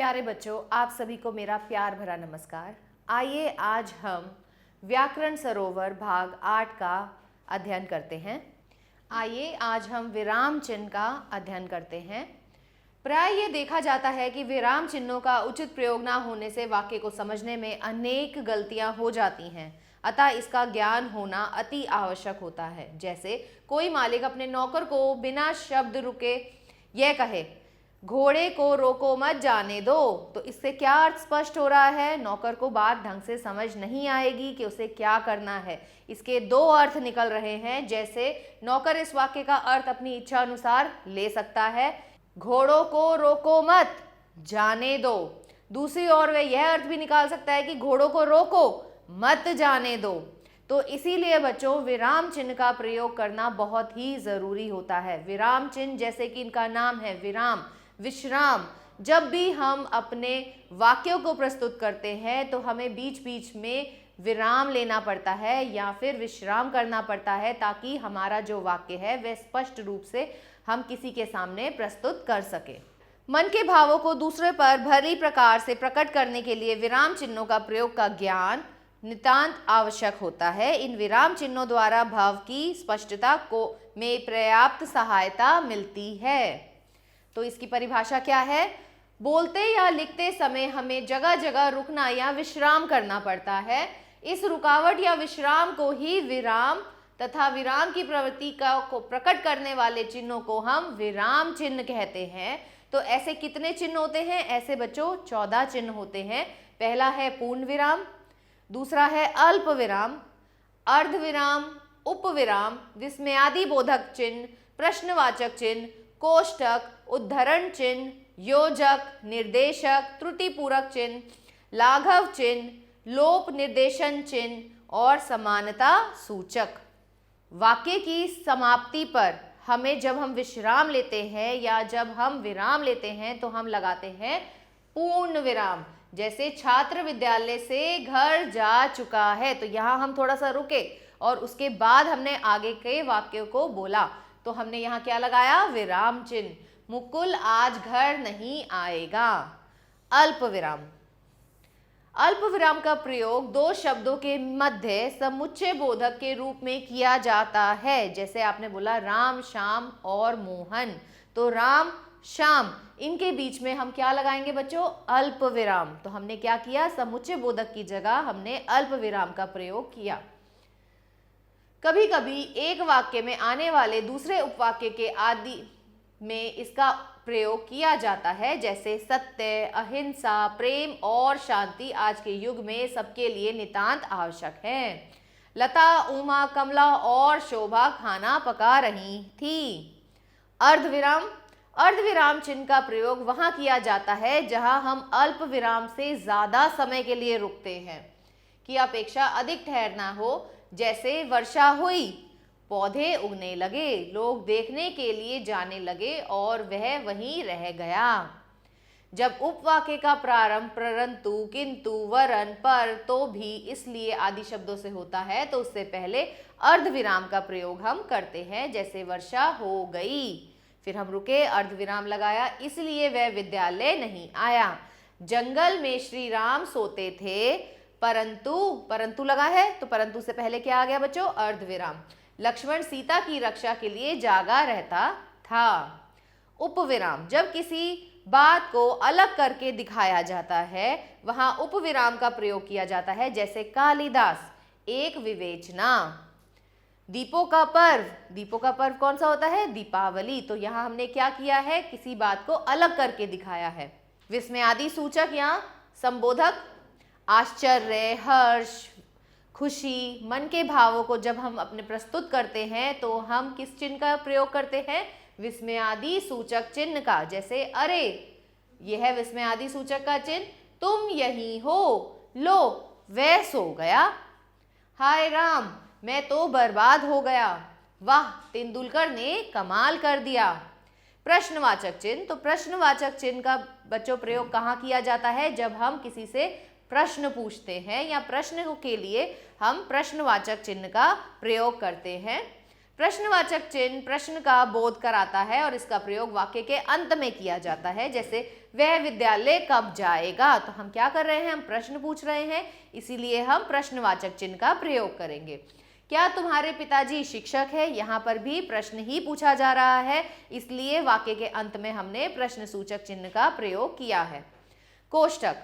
प्यारे बच्चों, आप सभी को मेरा प्यार भरा नमस्कार। आइए आज हम व्याकरण सरोवर भाग 8 का अध्ययन करते हैं। आइए आज हम विराम चिन्ह का अध्ययन करते हैं। प्राय ये देखा जाता है कि विराम चिन्हों का उचित प्रयोग ना होने से वाक्य को समझने में अनेक गलतियां हो जाती हैं, अतः इसका ज्ञान होना अति आवश्यक होता है। जैसे कोई मालिक अपने नौकर को बिना शब्द रुके यह कहे, घोड़े को रोको मत जाने दो, तो इससे क्या अर्थ स्पष्ट हो रहा है? नौकर को बात ढंग से समझ नहीं आएगी कि उसे क्या करना है। इसके दो अर्थ निकल रहे हैं। जैसे नौकर इस वाक्य का अर्थ अपनी इच्छा अनुसार ले सकता है, घोड़ों को रोको मत जाने दो। दूसरी ओर वह यह अर्थ भी निकाल सकता है कि घोड़ों को रोको मत जाने दो। तो इसीलिए बच्चों विराम चिन्ह का प्रयोग करना बहुत ही जरूरी होता है। विराम चिन्ह जैसे कि इनका नाम है विराम, विश्राम, जब भी हम अपने वाक्यों को प्रस्तुत करते हैं तो हमें बीच बीच में विराम लेना पड़ता है या फिर विश्राम करना पड़ता है, ताकि हमारा जो वाक्य है वह स्पष्ट रूप से हम किसी के सामने प्रस्तुत कर सके। मन के भावों को दूसरे पर भली प्रकार से प्रकट करने के लिए विराम चिन्हों का प्रयोग का ज्ञान नितांत आवश्यक होता है। इन विराम चिन्हों द्वारा भाव की स्पष्टता को में पर्याप्त सहायता मिलती है। तो इसकी परिभाषा क्या है? बोलते या लिखते समय हमें जगह जगह रुकना या विश्राम करना पड़ता है। इस रुकावट या विश्राम को ही विराम तथा विराम की प्रवृत्ति को प्रकट करने वाले चिन्हों को हम विराम चिन्ह कहते हैं। तो ऐसे कितने चिन्ह होते हैं? ऐसे बच्चों 14 चिन्ह होते हैं। पहला है पूर्ण विराम, दूसरा है अल्प विराम, अर्ध विराम, उपविराम, विस्मयादि बोधक चिन्ह, प्रश्नवाचक चिन्ह, कोष्ठक, उद्धरण चिन्ह, योजक, निर्देशक, त्रुटिपूरक चिन्ह, लाघव चिन्ह, लोप निर्देशन चिन्ह और समानता सूचक। वाक्य की समाप्ति पर हमें जब हम विश्राम लेते हैं या जब हम विराम लेते हैं तो हम लगाते हैं पूर्ण विराम। जैसे छात्र विद्यालय से घर जा चुका है, तो यहाँ हम थोड़ा सा रुके और उसके बाद हमने आगे के वाक्यों को बोला, तो हमने यहाँ क्या लगाया? विराम चिन्ह। मुकुल आज घर नहीं आएगा। अल्प विराम, अल्प विराम का प्रयोग दो शब्दों के मध्य समुच्चय बोधक के रूप में किया जाता है। जैसे आपने बोला राम, श्याम और मोहन, तो राम, श्याम, इनके बीच में हम क्या लगाएंगे बच्चों? अल्प विराम। तो हमने क्या किया? समुच्चय बोधक की जगह हमने अल्प विराम का प्रयोग किया। कभी कभी एक वाक्य में आने वाले दूसरे उपवाक्य के आदि में इसका प्रयोग किया जाता है। जैसे सत्य, अहिंसा, प्रेम और शांति आज के युग में सबके लिए नितांत आवश्यक है। लता, उमा, कमला और शोभा खाना पका रही थी। अर्धविराम, अर्धविराम चिन्ह का प्रयोग वहां किया जाता है जहां हम अल्प विराम से ज्यादा समय के लिए रुकते हैं, की अपेक्षा अधिक ठहरना हो। जैसे वर्षा हुई, पौधे उगने लगे, लोग देखने के लिए जाने लगे और वह वहीं रह गया। जब उपवाक्य का प्रारंभ परंतु, किंतु, वरन, पर, तो भी, इसलिए आदि शब्दों से होता है तो उससे पहले अर्धविराम का प्रयोग हम करते हैं। जैसे वर्षा हो गई, फिर हम रुके, अर्धविराम लगाया, इसलिए वह विद्यालय नहीं आया। जंगल में श्री राम सोते थे, परंतु, परंतु लगा है तो परंतु से पहले क्या आ गया बच्चों? अर्धविराम। लक्ष्मण सीता की रक्षा के लिए जागा रहता था। उपविराम, जब किसी बात को अलग करके दिखाया जाता है वहां उपविराम का प्रयोग किया जाता है। जैसे कालिदास, एक विवेचना। दीपों का पर्व, दीपों का पर्व कौन सा होता है? दीपावली। तो यहाँ हमने क्या किया है? किसी बात को अलग करके दिखाया है। विस्मयादि सूचक या संबोधक, आश्चर्य, हर्ष, खुशी, मन के भावों को जब हम अपने प्रस्तुत करते हैं तो हम किस चिन्ह का प्रयोग करते हैं? विस्मयादि सूचक चिन्ह का। जैसे अरे, यह है विस्मयादि सूचक का चिन्ह। तुम यही हो, लो वह सो गया। हाय राम, मैं तो बर्बाद हो गया। वाह, तेंदुलकर ने कमाल कर दिया। प्रश्नवाचक चिन्ह, तो प्रश्नवाचक चिन्ह का बच्चों प्रयोग कहाँ किया जाता है? जब हम किसी से प्रश्न पूछते हैं या प्रश्न के लिए हम प्रश्नवाचक चिन्ह का प्रयोग करते हैं। प्रश्नवाचक चिन्ह प्रश्न का बोध कराता है और इसका प्रयोग वाक्य के अंत में किया जाता है। जैसे वह विद्यालय कब जाएगा, तो हम क्या कर रहे हैं, हम प्रश्न पूछ रहे हैं, इसीलिए हम प्रश्नवाचक चिन्ह का प्रयोग करेंगे। क्या तुम्हारे पिताजी शिक्षक है, यहाँ पर भी प्रश्न ही पूछा जा रहा है, इसलिए वाक्य के अंत में हमने प्रश्न सूचक चिन्ह का प्रयोग किया है। कोष्टक,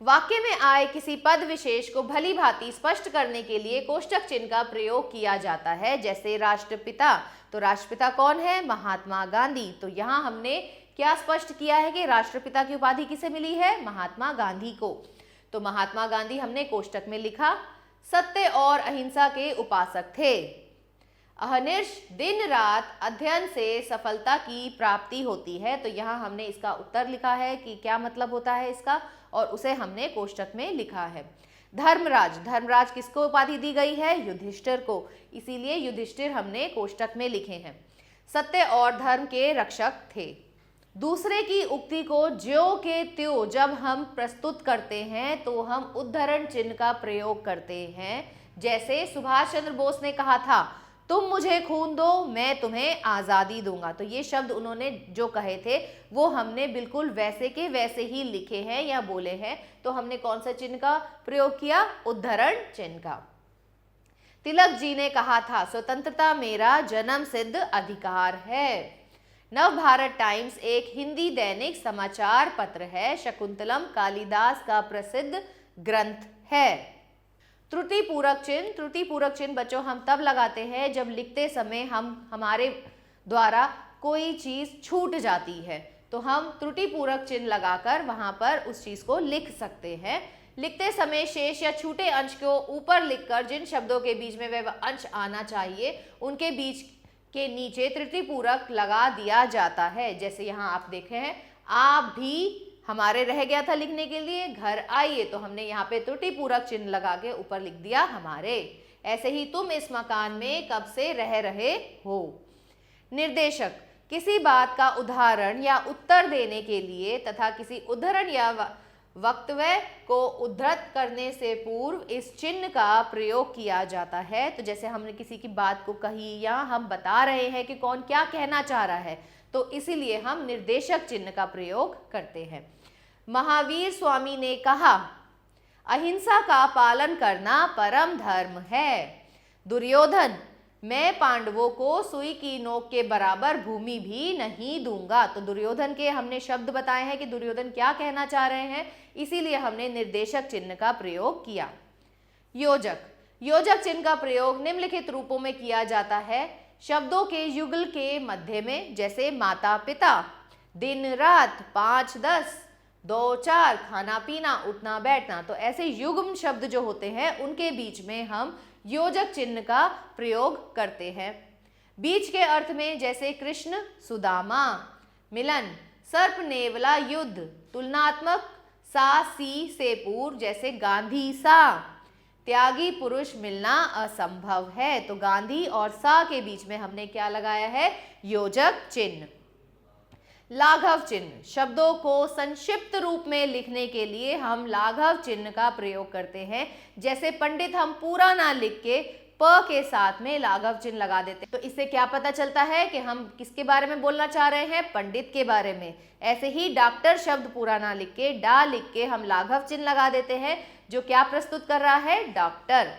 वाक्य में आए किसी पद विशेष को भली भांति स्पष्ट करने के लिए कोष्टक चिन्ह का प्रयोग किया जाता है। जैसे राष्ट्रपिता, तो राष्ट्रपिता कौन है, महात्मा गांधी। तो यहाँ हमने क्या स्पष्ट किया है कि राष्ट्रपिता की उपाधि किसे मिली है, महात्मा गांधी को। तो महात्मा गांधी हमने कोष्टक में लिखा। सत्य और अहिंसा के उपासक थे। अहर्निश, दिन रात अध्ययन से सफलता की प्राप्ति होती है। तो यहाँ हमने इसका उत्तर लिखा है कि क्या मतलब होता है इसका, और उसे हमने कोष्टक में लिखा है। धर्मराज, धर्मराज किसको उपाधि दी गई है, युधिष्ठिर को, इसीलिए युधिष्ठिर हमने कोष्टक में लिखे हैं। सत्य और धर्म के रक्षक थे। दूसरे की उक्ति को ज्यों के त्यों जब हम प्रस्तुत करते हैं तो हम उद्धरण चिन्ह का प्रयोग करते हैं। जैसे सुभाष चंद्र बोस ने कहा था, तुम मुझे खून दो मैं तुम्हें आज़ादी दूंगा। तो ये शब्द उन्होंने जो कहे थे वो हमने बिल्कुल वैसे के वैसे ही लिखे हैं या बोले हैं। तो हमने कौन सा चिन्ह का प्रयोग किया, उद्धरण चिन्ह का। तिलक जी ने कहा था, स्वतंत्रता मेरा जन्म सिद्ध अधिकार है। नव भारत टाइम्स एक हिंदी दैनिक समाचार पत्र है। शकुंतलम कालिदास का प्रसिद्ध ग्रंथ है। त्रुटि पूरक चिन्ह, त्रुटि पूरक चिन्ह बच्चों हम तब लगाते हैं जब लिखते समय हमारे द्वारा कोई चीज छूट जाती है, तो हम त्रुटि पूरक चिन्ह लगाकर वहां पर उस चीज को लिख सकते हैं। लिखते समय शेष या छूटे अंश को ऊपर लिखकर जिन शब्दों के बीच में वह अंश आना चाहिए उनके बीच के नीचे त्रुटि पूरक लगा दिया जाता है। जैसे यहाँ आप देखे हैं, आप भी हमारे रह गया था लिखने के लिए घर आइए, तो हमने यहाँ पे त्रुटि पूरक चिन्ह लगा के ऊपर लिख दिया हमारे। ऐसे ही तुम इस मकान में कब से रह रहे हो। निर्देशक, किसी बात का उदाहरण या उत्तर देने के लिए तथा किसी उद्धरण या वक्तव्य को उद्धृत करने से पूर्व इस चिन्ह का प्रयोग किया जाता है। तो जैसे हमने किसी की बात को कही या हम बता रहे हैं कि कौन क्या कहना चाह रहा है, तो इसीलिए हम निर्देशक चिन्ह का प्रयोग करते हैं। महावीर स्वामी ने कहा, अहिंसा का पालन करना परम धर्म है। दुर्योधन, मैं पांडवों को सुई की नोक के बराबर भूमि भी नहीं दूंगा। तो दुर्योधन के हमने शब्द बताए हैं कि दुर्योधन क्या कहना चाह रहे हैं, इसीलिए हमने निर्देशक चिन्ह का प्रयोग किया। योजक, योजक चिन्ह का प्रयोग निम्नलिखित रूपों में किया जाता है। शब्दों के युगल के मध्य में, जैसे माता पिता, दिन रात, 5-10, 2-4, खाना पीना, उठना बैठना। तो ऐसे युग्म शब्द जो होते हैं उनके बीच में हम योजक चिन्ह का प्रयोग करते हैं। बीच के अर्थ में, जैसे कृष्ण सुदामा मिलन, सर्प नेवला युद्ध, तुलनात्मक सा सी से पूर्व, जैसे गांधी सा, त्यागी पुरुष मिलना असंभव है। तो गांधी और सा के बीच में हमने क्या लगाया है, योजक चिन्ह। लाघव चिन्ह, शब्दों को संक्षिप्त रूप में लिखने के लिए हम लाघव चिन्ह का प्रयोग करते हैं। जैसे पंडित हम पूरा ना लिख के प के साथ में लाघव चिन्ह लगा देते हैं। तो इससे क्या पता चलता है कि हम किसके बारे में बोलना चाह रहे हैं, पंडित के बारे में। ऐसे ही डॉक्टर शब्द पूरा ना लिख के डा लिख के हम लाघव चिन्ह लगा देते हैं, जो क्या प्रस्तुत कर रहा है, डॉक्टर।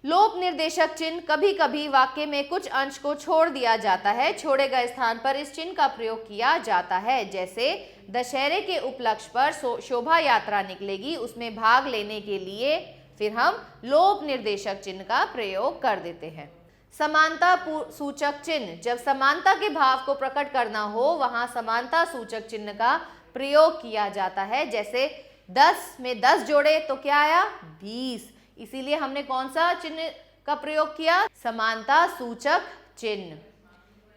लोप निर्देशक चिन्ह, कभी कभी वाक्य में कुछ अंश को छोड़ दिया जाता है, छोड़े गए स्थान पर इस चिन्ह का प्रयोग किया जाता है। जैसे दशहरे के उपलक्ष्य पर शोभा यात्रा निकलेगी, उसमें भाग लेने के लिए फिर हम लोप निर्देशक चिन्ह का प्रयोग कर देते हैं। समानता सूचक चिन्ह, जब समानता के भाव को प्रकट करना हो वहां समानता सूचक चिन्ह का प्रयोग किया जाता है। जैसे 10 में 10 जोड़े तो क्या आया, 20, इसीलिए हमने कौन सा चिन्ह का प्रयोग किया, समानता सूचक चिन्ह।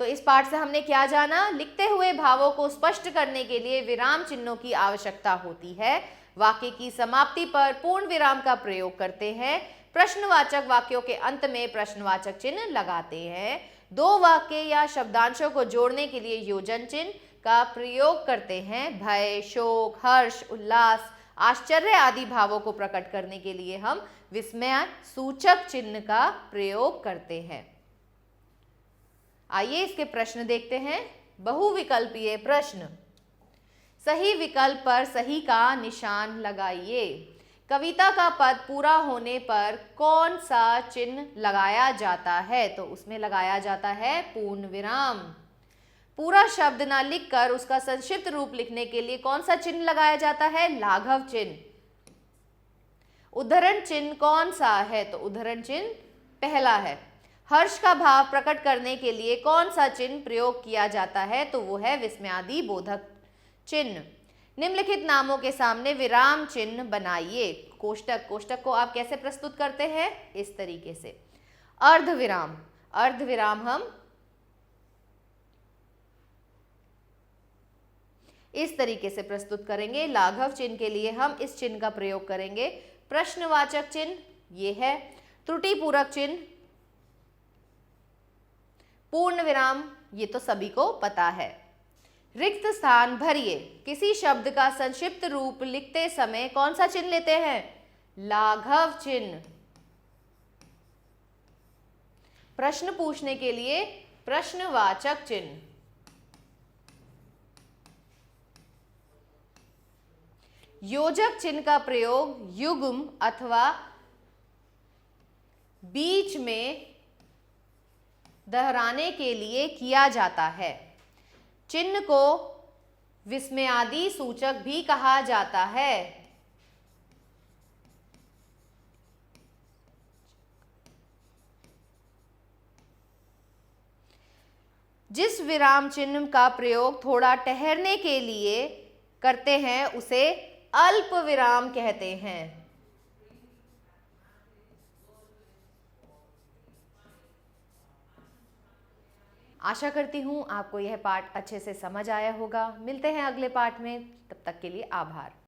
तो इस पाठ से हमने क्या जाना, लिखते हुए भावों को स्पष्ट करने के लिए विराम चिन्हों की आवश्यकता होती है। वाक्य की समाप्ति पर पूर्ण विराम का प्रयोग करते हैं। प्रश्नवाचक वाक्यों के अंत में प्रश्नवाचक चिन्ह लगाते हैं। दो वाक्य या शब्दांशों को जोड़ने के लिए योजन चिन्ह का प्रयोग करते हैं। भय, शोक, हर्ष, उल्लास, आश्चर्य आदि भावों को प्रकट करने के लिए हम विस्मय सूचक चिन्ह का प्रयोग करते हैं। आइए इसके प्रश्न देखते हैं। बहुविकल्पीय प्रश्न। सही विकल्प पर सही का निशान लगाइए। कविता का पद पूरा होने पर कौन सा चिन्ह लगाया जाता है? तो उसमें लगाया जाता है पूर्ण विराम। पूरा शब्द ना लिखकर उसका संक्षिप्त रूप लिखने के लिए कौन सा चिन्ह लगाया जाता है? लाघव चिन्ह। उद्धरण चिन्ह कौन सा है? तो उद्धरण चिन्ह पहला है। हर्ष का भाव प्रकट करने के लिए कौन सा चिन्ह प्रयोग किया जाता है? तो वो है विस्मयादि बोधक चिन्ह। निम्नलिखित नामों के सामने विराम चिन्ह बनाइए। कोष्टक। कोष्टक को आप कैसे प्रस्तुत करते हैं? इस तरीके से। अर्धविराम। अर्धविराम हम इस तरीके से प्रस्तुत करेंगे। लाघव चिन्ह के लिए हम इस चिन्ह का प्रयोग करेंगे। प्रश्नवाचक चिन्ह ये है। त्रुटि पूरक चिन्ह, पूर्ण विराम, ये तो सभी को पता है। रिक्त स्थान भरिए। किसी शब्द का संक्षिप्त रूप लिखते समय कौन सा चिन्ह लेते हैं? लाघव चिन्ह। प्रश्न पूछने के लिए प्रश्नवाचक चिन्ह। योजक चिन्ह का प्रयोग युग्म अथवा बीच में दोहराने के लिए किया जाता है। चिन्ह को विस्मयादि सूचक भी कहा जाता है। जिस विराम चिन्ह का प्रयोग थोड़ा ठहरने के लिए करते हैं उसे अल्प विराम कहते हैं। आशा करती हूँ आपको यह पाठ अच्छे से समझ आया होगा। मिलते हैं अगले पाठ में, तब तक के लिए आभार।